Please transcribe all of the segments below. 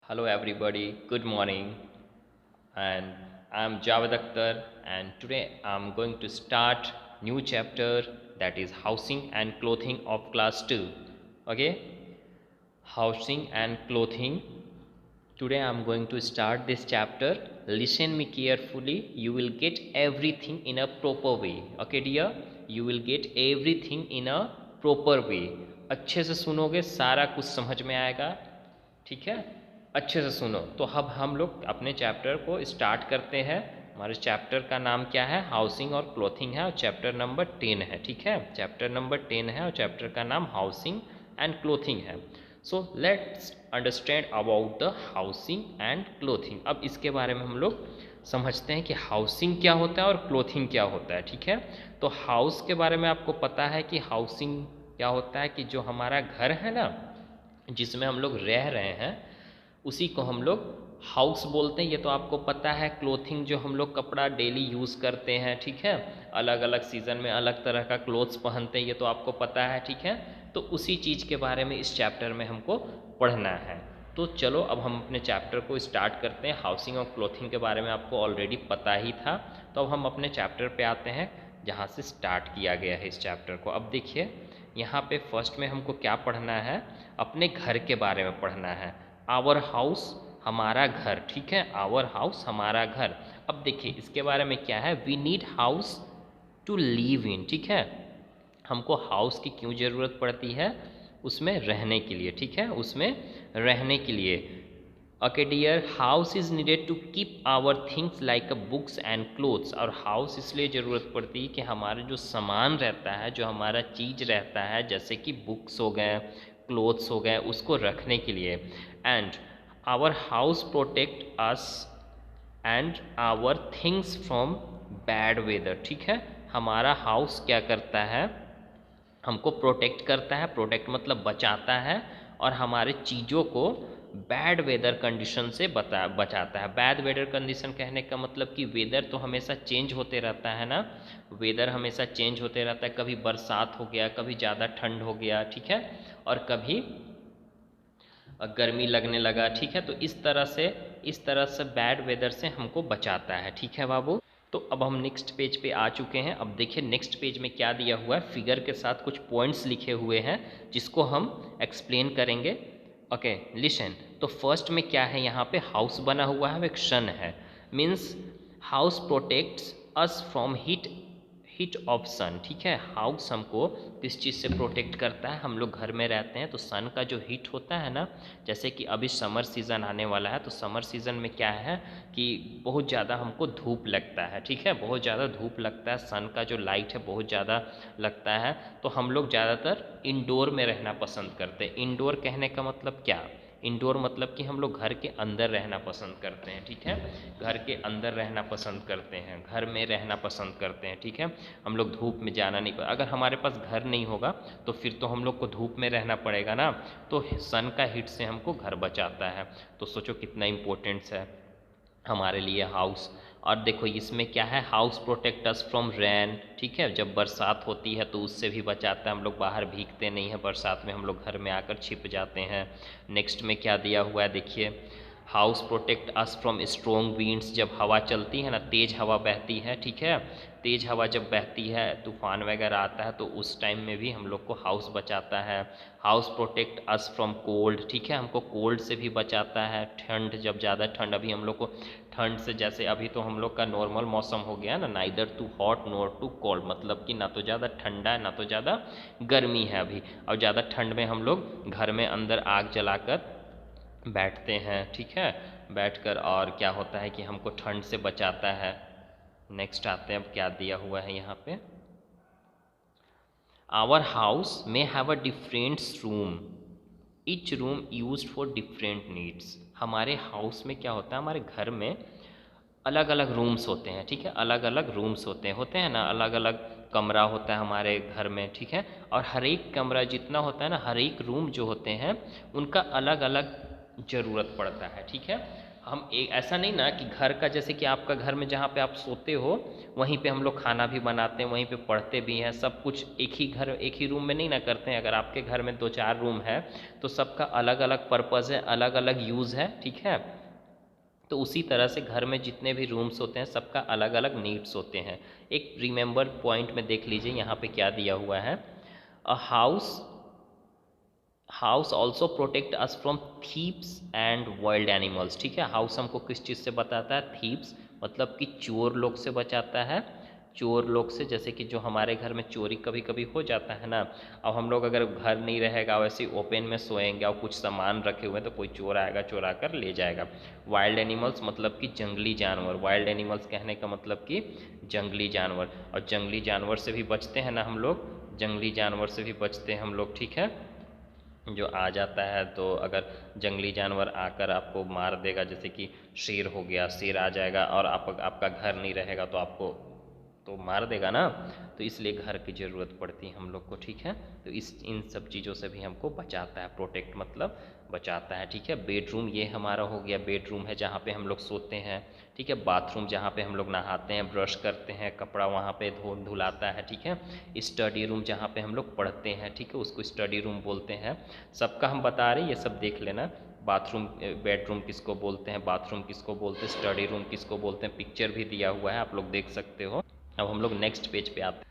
Hello everybody, good morning, and I'm Javed Akhtar, and today I'm going to start new chapter, that is housing and clothing of class 2. Okay, housing and clothing. Today I'm going to start this chapter. Listen me carefully, you will get everything in a proper way. Okay dear, you will get everything in a proper way. अच्छे से सुनोगे सारा कुछ समझ में आएगा, ठीक है। अच्छे से सुनो। तो अब हम लोग अपने चैप्टर को स्टार्ट करते हैं। हमारे चैप्टर का नाम क्या है? हाउसिंग और क्लोथिंग है, और चैप्टर नंबर 10 है, ठीक है। चैप्टर नंबर 10 है और चैप्टर का नाम हाउसिंग एंड क्लोथिंग है। So let's understand about the housing and clothing. अब इसके बारे में हम लोग समझते हैं कि हाउसिंग क्या होता है और क्लोथिंग क्या होता है, ठीक है। तो हाउस के बारे में आपको पता है कि हाउसिंग क्या होता है, कि जो हमारा घर है ना, जिसमें हम लोग रह रहे हैं, उसी को हम लोग हाउस बोलते हैं। ये तो आपको पता है। क्लोथिंग जो हम लोग कपड़ा डेली यूज़ करते हैं, ठीक है, अलग अलग सीज़न में अलग तरह का क्लोथ्स पहनते हैं, ये तो आपको पता है, ठीक है। तो उसी चीज़ के बारे में इस चैप्टर में हमको पढ़ना है। तो चलो अब हम अपने चैप्टर को स्टार्ट करते हैं। हाउसिंग और क्लोथिंग के बारे में आपको ऑलरेडी पता ही था। तो अब हम अपने चैप्टर पे आते हैं जहाँ से स्टार्ट किया गया है इस चैप्टर को। अब देखिए यहाँ पे फर्स्ट में हमको क्या पढ़ना है, अपने घर के बारे में पढ़ना है। आवर हाउस, हमारा घर, ठीक है। आवर हाउस, हमारा घर। अब देखिए इसके बारे में क्या है, we need house to live in, ठीक है। हमको हाउस की क्यों ज़रूरत पड़ती है? उसमें रहने के लिए, ठीक है, उसमें रहने के लिए। Okay dear, house is needed to keep our things like books and clothes. और हाउस इसलिए ज़रूरत पड़ती है कि हमारा जो सामान रहता है, जो हमारा चीज़ रहता है, जैसे कि बुक्स हो गए, क्लोथ्स हो गए, उसको रखने के लिए। And our house protect us and our things from bad weather, ठीक है। हमारा हाउस क्या करता है, हमको प्रोटेक्ट करता है। प्रोटेक्ट मतलब बचाता है, और हमारे चीज़ों को बैड वेदर कंडीशन से बचाता है। बैड वेदर कंडीशन कहने का मतलब कि वेदर तो हमेशा चेंज होते रहता है ना, वेदर हमेशा चेंज होते रहता है। कभी बरसात हो गया, कभी ज़्यादा ठंड हो गया, ठीक है, और कभी गर्मी लगने लगा, ठीक है। तो इस तरह से बैड वेदर से हमको बचाता है, ठीक है बाबू। तो अब हम नेक्स्ट पेज पे आ चुके हैं। अब देखिए नेक्स्ट पेज में क्या दिया हुआ है, फिगर के साथ कुछ पॉइंट्स लिखे हुए हैं जिसको हम एक्सप्लेन करेंगे। Okay listen. तो फर्स्ट में क्या है, यहाँ पे हाउस बना हुआ है, एक सन है। Means house protects us from heat of sun, ठीक है। हाउस हमको किस चीज़ से प्रोटेक्ट करता है? हम लोग घर में रहते हैं तो सन का जो हीट होता है ना, जैसे कि अभी समर सीज़न आने वाला है, तो समर सीज़न में क्या है कि बहुत ज़्यादा हमको धूप लगता है, ठीक है, बहुत ज़्यादा धूप लगता है, सन का जो लाइट है बहुत ज़्यादा लगता है। तो हम लोग ज़्यादातर इंडोर में रहना पसंद करते हैं। इंडोर कहने का मतलब क्या? इंडोर मतलब कि हम लोग घर के अंदर रहना पसंद करते हैं, ठीक है। घर के अंदर रहना पसंद करते हैं, घर में रहना पसंद करते हैं, ठीक है। हम लोग धूप में जाना नहीं। अगर हमारे पास घर नहीं होगा तो फिर तो हम लोग को धूप में रहना पड़ेगा ना। तो सन का हीट से हमको घर बचाता है। तो सोचो कितना इम्पोर्टेंट्स है हमारे लिए हाउस। और देखो इसमें क्या है, house protect us from rain, ठीक है। जब बरसात होती है तो उससे भी बचाता है, हम लोग बाहर भीगते नहीं हैं बरसात में, हम लोग घर में आकर छिप जाते हैं। नेक्स्ट में क्या दिया हुआ है देखिए, house protect us from strong winds. जब हवा चलती है ना, तेज़ हवा बहती है, ठीक है, तेज़ हवा जब बहती है, तूफान वगैरह आता है, तो उस टाइम में भी हम लोग को हाउस बचाता है। House protect us from cold, ठीक है, हमको कोल्ड से भी बचाता है। ठंड, जब ज़्यादा ठंड, अभी हम लोग को ठंड से, जैसे अभी तो हम लोग का नॉर्मल मौसम हो गया ना, neither too hot nor too cold, मतलब कि ना तो ज़्यादा ठंडा है ना तो ज़्यादा गर्मी है अभी। और ज़्यादा ठंड में हम लोग घर में अंदर आग जलाकर बैठते हैं, ठीक है, बैठकर, और क्या होता है कि हमको ठंड से बचाता है। नेक्स्ट आते हैं, अब क्या दिया हुआ है यहाँ पे, आवर हाउस में have a different room, each room use for different needs. हमारे हाउस में क्या होता है, हमारे घर में अलग अलग रूम्स होते हैं, ठीक है, अलग अलग रूम्स होते हैं ना, अलग अलग कमरा होता है हमारे घर में, ठीक है। और हर एक कमरा जितना होता है ना, हर एक रूम जो होते हैं उनका अलग अलग ज़रूरत पड़ता है, ठीक है। हम एक ऐसा नहीं ना कि घर का, जैसे कि आपका घर में जहाँ पे आप सोते हो वहीं पे हम लोग खाना भी बनाते हैं, वहीं पे पढ़ते भी हैं, सब कुछ एक ही घर एक ही रूम में नहीं ना करते हैं। अगर आपके घर में 2-4 रूम है तो सबका अलग अलग पर्पज़ है, अलग अलग यूज़ है, ठीक है। तो उसी तरह से घर में जितने भी रूम्स होते हैं सबका अलग अलग नीड्स होते हैं। एक रिमेंबर पॉइंट में देख लीजिए यहाँ पे क्या दिया हुआ है। A house also protect us from thieves and wild animals, ठीक है। हाउस हमको किस चीज़ से बताता है? थीप्स मतलब कि चोर लोग से बचाता है। चोर लोग से, जैसे कि जो हमारे घर में चोरी कभी कभी हो जाता है ना। अब हम लोग अगर घर नहीं रहेगा, वैसे ही ओपन में सोएंगे और कुछ सामान रखे हुए तो कोई चोर आएगा, चोरा कर ले जाएगा। वाइल्ड एनिमल्स मतलब कि जंगली जानवर। वाइल्ड एनिमल्स कहने का मतलब कि जंगली जानवर। और जंगली जानवर से भी बचते हैं ना हम लोग, जंगली जानवर से भी बचते हैं हम लोग, ठीक है। जो आ जाता है तो अगर जंगली जानवर आकर आपको मार देगा, जैसे कि शेर हो गया, शेर आ जाएगा और आपका घर नहीं रहेगा तो आपको तो मार देगा ना। तो इसलिए घर की ज़रूरत पड़ती है हम लोग को, ठीक है। तो इन सब चीज़ों से भी हमको बचाता है। प्रोटेक्ट मतलब बचाता है, ठीक है। बेडरूम ये हमारा हो गया, बेडरूम है जहाँ पे हम लोग सोते हैं, ठीक है। बाथरूम जहाँ पे हम लोग नहाते हैं, ब्रश करते हैं, कपड़ा वहाँ पे धुलाता है, ठीक है। स्टडी रूम जहाँ पे हम लोग पढ़ते हैं, ठीक है, उसको स्टडी रूम बोलते हैं। सबका हम बता रहे, ये सब देख लेना। बाथरूम, बेडरूम किसको बोलते हैं, बाथरूम किसको बोलते हैं, स्टडी रूम किसको बोलते हैं, पिक्चर भी दिया हुआ है, आप लोग देख सकते हो। अब हम लोग नेक्स्ट पेज पे आते हैं।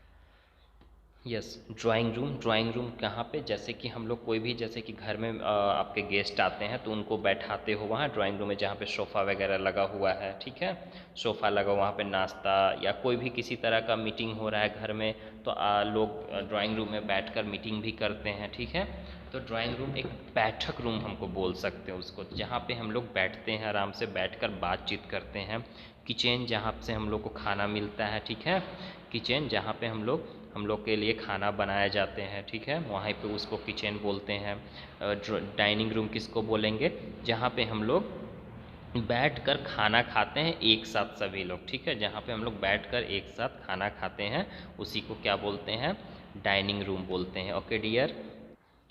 Yes, drawing room. Drawing room कहाँ पे? जैसे कि हम लोग कोई भी, जैसे कि घर में आपके गेस्ट आते हैं तो उनको बैठाते हो वहाँ ड्राइंग रूम में, जहाँ पे सोफ़ा वगैरह लगा हुआ है, ठीक है। सोफ़ा लगा, वहाँ पे नाश्ता या कोई भी किसी तरह का मीटिंग हो रहा है घर में तो लोग ड्राइंग रूम में बैठकर मीटिंग भी करते हैं, ठीक है। तो ड्राइंग रूम एक बैठक रूम हमको बोल सकते हैं उसको, जहाँ पे हम लोग बैठते हैं, आराम से बैठकर बातचीत करते हैं। किचन, जहाँ से हम लोग को खाना मिलता है, ठीक है। किचन जहाँ पे हम लोग के लिए खाना बनाए जाते हैं, ठीक है, वहाँ पे उसको किचन बोलते हैं। डाइनिंग रूम किसको बोलेंगे? जहाँ पे हम लोग बैठकर खाना खाते हैं एक साथ सभी लोग, ठीक है। जहाँ पे हम लोग बैठकर एक साथ खाना खाते हैं उसी को क्या बोलते हैं? डाइनिंग रूम बोलते हैं। Okay dear.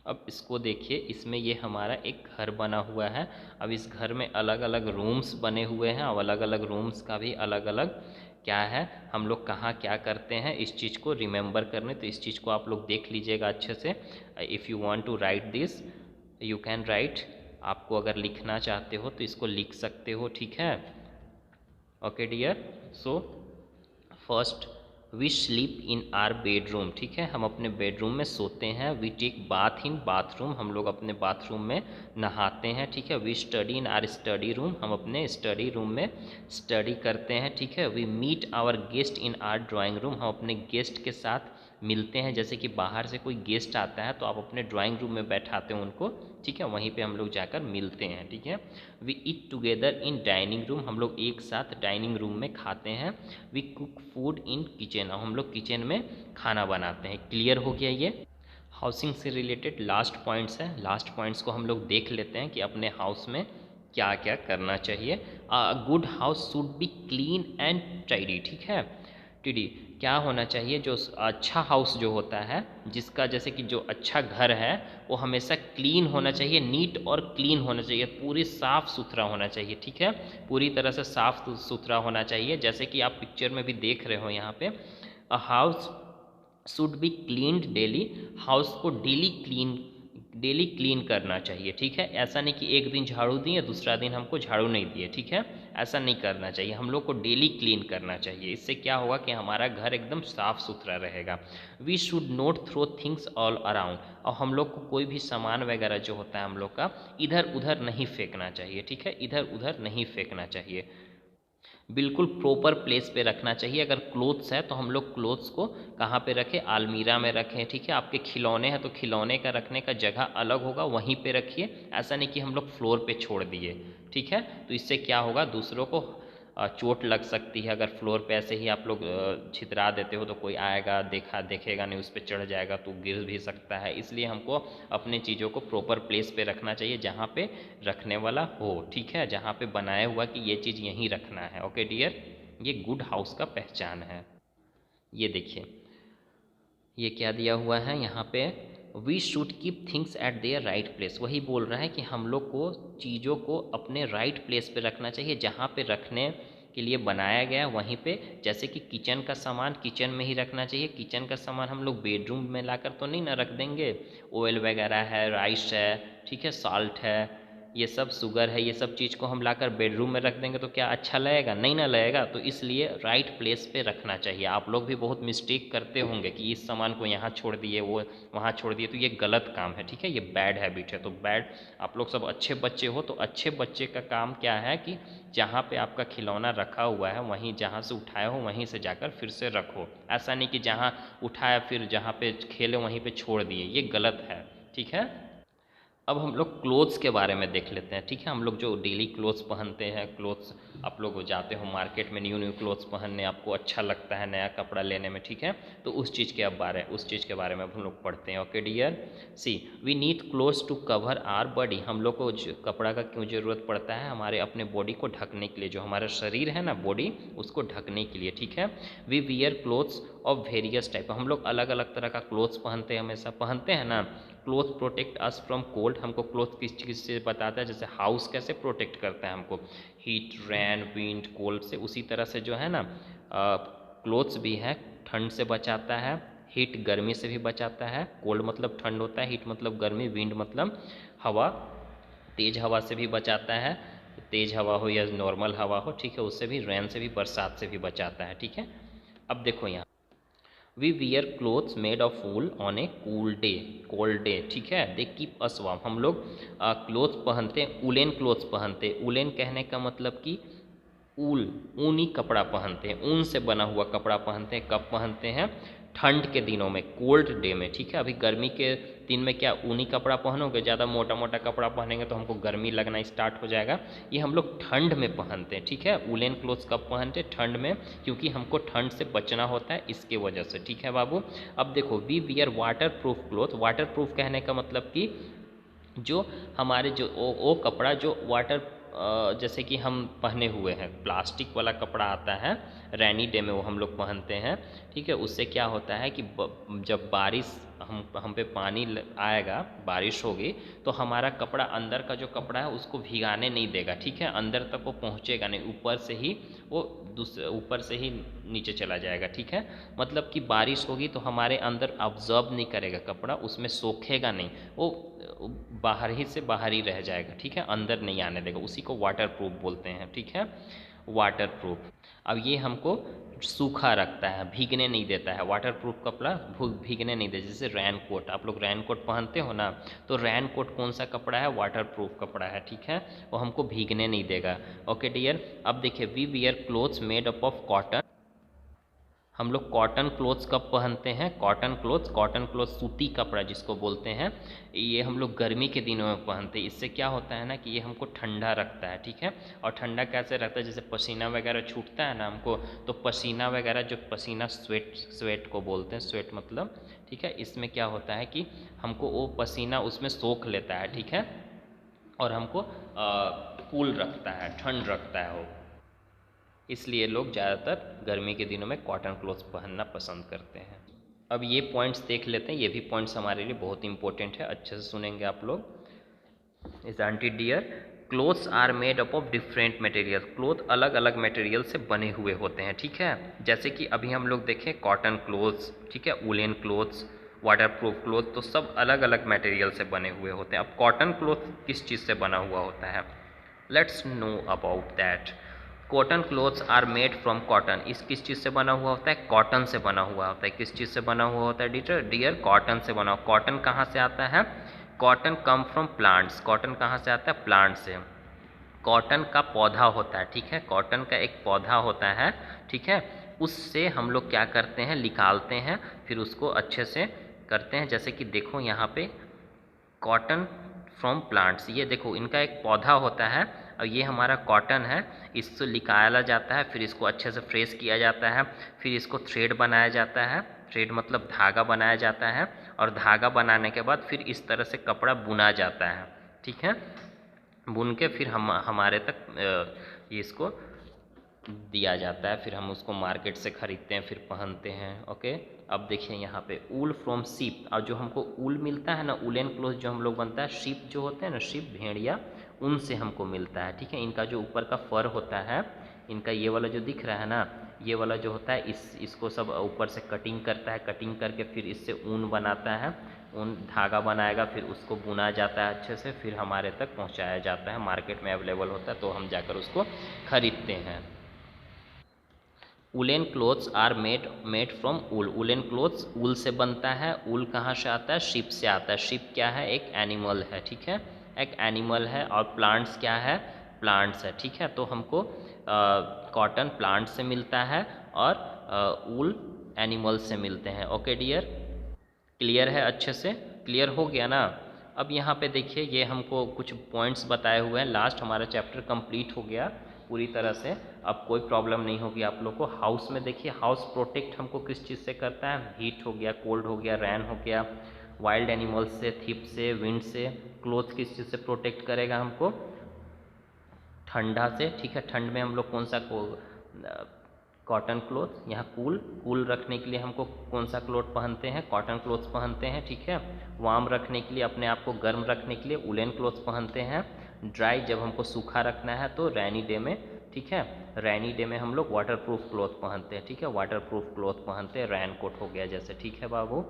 अब इसको देखिए, इसमें ये हमारा एक घर बना हुआ है। अब इस घर में अलग अलग रूम्स बने हुए हैं और अलग अलग रूम्स का भी अलग अलग क्या है, हम लोग कहाँ क्या करते हैं, इस चीज़ को रिमेंबर करने। तो इस चीज़ को आप लोग देख लीजिएगा अच्छे से। If you want to write this you can write. आपको अगर लिखना चाहते हो तो इसको लिख सकते हो, ठीक है। Okay dear. So first, we sleep in our bedroom, ठीक है, हम अपने बेडरूम में सोते हैं। We take bath in bathroom, हम लोग अपने बाथरूम में नहाते हैं, ठीक है। We study in our study room, हम अपने स्टडी रूम में स्टडी करते हैं, ठीक है। We meet our guest in our drawing room, हम अपने गेस्ट के साथ मिलते हैं। जैसे कि बाहर से कोई गेस्ट आता है तो आप अपने ड्राइंग रूम में बैठाते हो उनको, ठीक है, वहीं पे हम लोग जाकर मिलते हैं, ठीक है। We eat together in dining room, हम लोग एक साथ डाइनिंग रूम में खाते हैं। We cook food in kitchen, हम लोग किचन में खाना बनाते हैं। क्लियर हो गया ये? हाउसिंग से रिलेटेड लास्ट पॉइंट्स हैं, लास्ट पॉइंट्स को हम लोग देख लेते हैं कि अपने हाउस में क्या क्या करना चाहिए। Good house should be clean and tidy, ठीक है। टीडी क्या होना चाहिए? जो अच्छा हाउस जो होता है, जिसका जैसे कि जो अच्छा घर है वो हमेशा क्लीन होना चाहिए, नीट और क्लीन होना चाहिए, पूरी साफ़ सुथरा होना चाहिए, ठीक है। पूरी तरह से साफ़ सुथरा होना चाहिए। जैसे कि आप पिक्चर में भी देख रहे हो यहाँ पे, a house should be cleaned daily, house को डेली क्लीन करना चाहिए, ठीक है। ऐसा नहीं कि एक दिन झाड़ू दिए दूसरा दिन हमको झाड़ू नहीं दिए, ठीक है, ऐसा नहीं करना चाहिए। हम लोग को डेली क्लीन करना चाहिए। इससे क्या होगा कि हमारा घर एकदम साफ़ सुथरा रहेगा। We should not throw things all around, और हम लोग को कोई भी सामान वगैरह जो होता है हम लोग का इधर उधर नहीं फेंकना चाहिए, ठीक है, इधर उधर नहीं फेंकना चाहिए। बिल्कुल प्रॉपर प्लेस पे रखना चाहिए। अगर क्लोथ्स है तो हम लोग क्लोथ्स को कहाँ पे रखें? अलमीरा में रखें, ठीक है। आपके खिलौने हैं तो खिलौने का रखने का जगह अलग होगा, वहीं पे रखिए। ऐसा नहीं कि हम लोग फ्लोर पे छोड़ दिए, ठीक है। तो इससे क्या होगा, दूसरों को चोट लग सकती है। अगर फ्लोर पे ऐसे ही आप लोग छितरा देते हो तो कोई आएगा, देखेगा नहीं, उस पर चढ़ जाएगा तो गिर भी सकता है। इसलिए हमको अपने चीज़ों को प्रॉपर प्लेस पे रखना चाहिए, जहाँ पे रखने वाला हो, ठीक है, जहाँ पे बनाया हुआ कि ये चीज़ यहीं रखना है। ओके डियर, ये गुड हाउस का पहचान है। ये देखिए, ये क्या दिया हुआ है यहाँ पे? We should keep things at their right place. वही बोल रहा है कि हम लोग को चीज़ों को अपने राइट प्लेस पे रखना चाहिए, जहाँ पे रखने के लिए बनाया गया वहीं पे। जैसे कि किचन का सामान किचन में ही रखना चाहिए। किचन का सामान हम लोग बेडरूम में लाकर तो नहीं ना रख देंगे। ऑयल वगैरह है, राइस है, ठीक है, साल्ट है, ये सब शुगर है, ये सब चीज़ को हम लाकर बेडरूम में रख देंगे तो क्या अच्छा लगेगा? नहीं ना लगेगा। तो इसलिए राइट प्लेस पे रखना चाहिए। आप लोग भी बहुत मिस्टेक करते होंगे कि इस सामान को यहाँ छोड़ दिए, वो वहाँ छोड़ दिए, तो ये गलत काम है, ठीक है, ये बैड हैबिट है। तो बैड, आप लोग सब अच्छे बच्चे हो, तो अच्छे बच्चे का काम क्या है कि जहाँ पे आपका खिलौना रखा हुआ है वहीं जहाँ से उठाए हो वहीं से जाकर फिर से रखो। ऐसा नहीं कि जहाँ उठाया फिर जहाँ पे खेले वहीं पे छोड़ दिए, ये गलत है, ठीक है। अब हम लोग क्लोथ्स के बारे में देख लेते हैं, ठीक है। हम लोग जो डेली क्लोथ्स पहनते हैं, क्लोथ्स, आप लोग जाते हो मार्केट में न्यू न्यू क्लोथ्स पहनने, आपको अच्छा लगता है नया कपड़ा लेने में, ठीक है। तो उस चीज़ के बारे में अब हम लोग पढ़ते हैं। Okay dear, see we need clothes to cover our body. हम लोग को कपड़ा का क्यों ज़रूरत पड़ता है? हमारे अपने बॉडी को ढकने के लिए, जो हमारा शरीर है ना, बॉडी, उसको ढकने के लिए, ठीक है। We wear clothes of various type. हम लोग अलग अलग तरह का क्लोथ्स पहनते हैं, हमेशा पहनते हैं ना। Cloth protect us from cold. हमको क्लोथ किस चीज़ से बताता है? जैसे हाउस कैसे प्रोटेक्ट करता है हमको, हीट, रैन, विंड, कोल्ड से, उसी तरह से जो है ना क्लोथ्स भी है, ठंड से बचाता है, हीट गर्मी से भी बचाता है। कोल्ड मतलब ठंड होता है, हीट मतलब गर्मी, विंड मतलब हवा, तेज हवा से भी बचाता है, तेज हवा हो या नॉर्मल हवा हो, ठीक है, उससे भी, रैन से भी, बरसात से भी बचाता है, ठीक है। अब देखो यहाँ, we wear clothes made of wool on a cold day, ठीक है। They keep us warm. हम लोग क्लोथ्स पहनते हैं, उलेन क्लोथ्स पहनते हैं। उलेन कहने का मतलब कि ऊल, ऊनी कपड़ा पहनते हैं, ऊन से बना हुआ कपड़ा पहनते हैं। कब पहनते हैं? ठंड के दिनों में, कोल्ड डे में, ठीक है। अभी गर्मी के दिन में क्या ऊनी कपड़ा पहनोगे? ज़्यादा मोटा मोटा कपड़ा पहनेंगे तो हमको गर्मी लगना स्टार्ट हो जाएगा। ये हम लोग ठंड में पहनते हैं, ठीक है। वुलन क्लोथ्स कब पहनते हैं? ठंड में, क्योंकि हमको ठंड से बचना होता है, इसके वजह से, ठीक है बाबू। अब देखो, we wear waterproof cloth. Waterproof कहने का मतलब कि जो हमारे जो वो कपड़ा जो वाटर, जैसे कि हम पहने हुए हैं, प्लास्टिक वाला कपड़ा आता है, रैनी डे में वो हम लोग पहनते हैं, ठीक है। उससे क्या होता है कि जब बारिश हम पे पानी आएगा, बारिश होगी, तो हमारा कपड़ा, अंदर का जो कपड़ा है उसको भीगाने नहीं देगा, ठीक है। अंदर तक वो पहुँचेगा नहीं, ऊपर से ही वो ऊपर से ही नीचे चला जाएगा, ठीक है। मतलब कि बारिश होगी तो हमारे अंदर ऑब्जर्व नहीं करेगा कपड़ा, उसमें सोखेगा नहीं, वो बाहर ही से बाहर ही रह जाएगा, ठीक है, अंदर नहीं आने देगा। उसी को वाटर प्रूफ बोलते हैं, ठीक है, वाटर प्रूफ। अब ये हमको सूखा रखता है, भीगने नहीं देता है। वाटर प्रूफ कपड़ा भीगने नहीं देता। जैसे रैन कोट, आप लोग रैन कोट पहनते हो ना, तो रैन कोट कौन सा कपड़ा है? वाटर प्रूफ कपड़ा है, ठीक है, वो हमको भीगने नहीं देगा। ओके डियर, अब देखिए, we wear clothes made up of cotton. हम लोग कॉटन क्लोथ्स कब पहनते हैं? कॉटन क्लोथ सूती कपड़ा जिसको बोलते हैं, ये हम लोग गर्मी के दिनों में पहनते हैं। इससे क्या होता है ना कि ये हमको ठंडा रखता है, ठीक है। और ठंडा कैसे रखता है? जैसे पसीना वगैरह छूटता है ना हमको, तो पसीना वगैरह, जो पसीना, स्वेट को बोलते हैं, स्वेट मतलब, ठीक है, इसमें क्या होता है कि हमको वो पसीना उसमें सोख लेता है, ठीक है, और हमको कूल रखता है, ठंड रखता है वो। इसलिए लोग ज़्यादातर गर्मी के दिनों में कॉटन क्लोथ्स पहनना पसंद करते हैं। अब ये पॉइंट्स देख लेते हैं, ये भी पॉइंट्स हमारे लिए बहुत इंपॉर्टेंट है, अच्छे से सुनेंगे आप लोग। Is aunty dear, clothes are made up of different material. Cloth अलग अलग मटेरियल से बने हुए होते हैं, ठीक है। जैसे कि अभी हम लोग देखें कॉटन क्लोथ्स, ठीक है, woollen clothes, water proof cloth, तो सब अलग अलग मटेरियल से बने हुए होते हैं। अब कॉटन क्लोथ किस चीज़ से बना हुआ होता है? Let's know about that. Cotton clothes are made from cotton. इस किस चीज़ से बना हुआ होता है? कॉटन से बना हुआ होता है। किस चीज़ से बना हुआ होता है डियर? कॉटन से बना। कॉटन कहाँ से आता है? Cotton come from plants. Cotton कहाँ से आता है? प्लांट से। कॉटन का पौधा होता है, ठीक है, कॉटन का एक पौधा होता है, ठीक है, उससे हम लोग क्या करते हैं? निकालते हैं, फिर उसको अच्छे से करते हैं। जैसे कि देखो यहाँ पे कॉटन फ्रॉम प्लांट्स, ये देखो इनका एक पौधा होता है, और ये हमारा कॉटन है, इससे निकाला जाता है, फिर इसको अच्छे से फ्रेश किया जाता है, फिर इसको थ्रेड बनाया जाता है, थ्रेड मतलब धागा बनाया जाता है, और धागा बनाने के बाद फिर इस तरह से कपड़ा बुना जाता है, ठीक है। बुन के फिर हम हमारे तक इसको दिया जाता है, फिर हम उसको मार्केट से ख़रीदते हैं, फिर पहनते हैं। ओके, अब देखिए यहाँ पे ऊल फ्रॉम शीप, और जो हमको ऊल मिलता है ना, वुलन क्लोथ जो हम लोग बनता है, शीप जो होते हैं ना, शीप भेड़िया, उनसे हमको मिलता है। ठीक है, इनका जो ऊपर का फर होता है, इनका ये वाला जो दिख रहा है ना, ये वाला जो होता है, इसको सब ऊपर से कटिंग करता है, कटिंग करके फिर इससे ऊन बनाता है, ऊन धागा बनाएगा, फिर उसको बुना जाता है अच्छे से, फिर हमारे तक पहुँचाया जाता है, मार्केट में अवेलेबल होता है, तो हम जाकर उसको खरीदते हैं। Woollen clothes are made from wool, woollen clothes wool से बनता है। ऊल कहाँ से आता है? शिप से आता है। शिप क्या है? एक एनिमल है। ठीक है, एक एनिमल है। और प्लांट्स क्या है? प्लांट्स है। ठीक है, तो हमको कॉटन प्लांट से मिलता है और ऊल एनिमल से मिलते हैं। ओके डियर, क्लियर है? अच्छे से क्लियर हो गया ना? अब यहाँ पे देखिए, ये हमको कुछ पॉइंट्स बताए हुए हैं। लास्ट हमारा चैप्टर कंप्लीट हो गया पूरी तरह से। अब कोई प्रॉब्लम नहीं होगी आप लोग को। हाउस में देखिए, हाउस प्रोटेक्ट हमको किस चीज़ से करता है? हीट हो गया, कोल्ड हो गया, रैन हो गया, वाइल्ड एनिमल्स से, थिप से, विंड से। क्लोथ किस चीज़ से प्रोटेक्ट करेगा हमको? ठंडा से। ठीक है, ठंड में हम लोग कौन सा कॉटन क्लोथ। यहाँ कूल, कूल रखने के लिए हमको कौन सा क्लोथ पहनते हैं? कॉटन क्लोथ्स पहनते हैं। ठीक है, वार्म रखने के लिए, अपने आप को गर्म रखने के लिए वुलन क्लोथ्स पहनते हैं। ड्राई, जब हमको सूखा रखना है तो रैनी डे में। ठीक है, रैनी डे में हम लोग वाटर प्रूफ क्लोथ पहनते हैं। ठीक है, वाटर प्रूफ क्लोथ पहनते हैं, रैन कोट हो गया जैसे। ठीक है बाबू,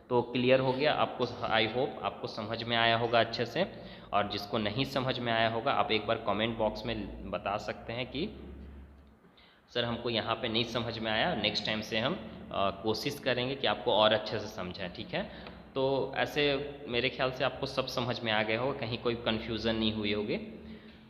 तो क्लियर हो गया आपको? आई होप आपको समझ में आया होगा अच्छे से। और जिसको नहीं समझ में आया होगा, आप एक बार कमेंट बॉक्स में बता सकते हैं कि सर हमको यहाँ पे नहीं समझ में आया, नेक्स्ट टाइम से हम कोशिश करेंगे कि आपको और अच्छे से समझाएं। ठीक है, तो ऐसे मेरे ख्याल से आपको सब समझ में आ गया होगा, कहीं कोई कन्फ्यूज़न नहीं हुई होगी।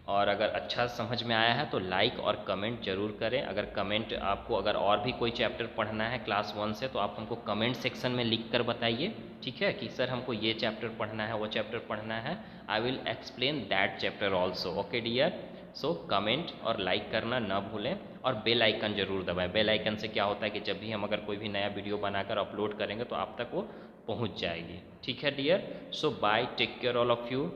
और अगर अच्छा समझ में आया है तो लाइक और कमेंट ज़रूर करें। अगर कमेंट आपको, अगर और भी कोई चैप्टर पढ़ना है क्लास 1 से, तो आप हमको कमेंट सेक्शन में लिख कर बताइए। ठीक है, कि सर हमको ये चैप्टर पढ़ना है, वो चैप्टर पढ़ना है। I will explain that chapter also. Okay dear, so comment और लाइक करना ना भूलें, और बेल आइकन ज़रूर दबाएं। बेल आइकन से क्या होता है कि जब भी हम अगर कोई भी नया वीडियो बनाकर अपलोड करेंगे तो आप तक वो पहुंच जाएगी। ठीक है dear, so bye, take care all of you.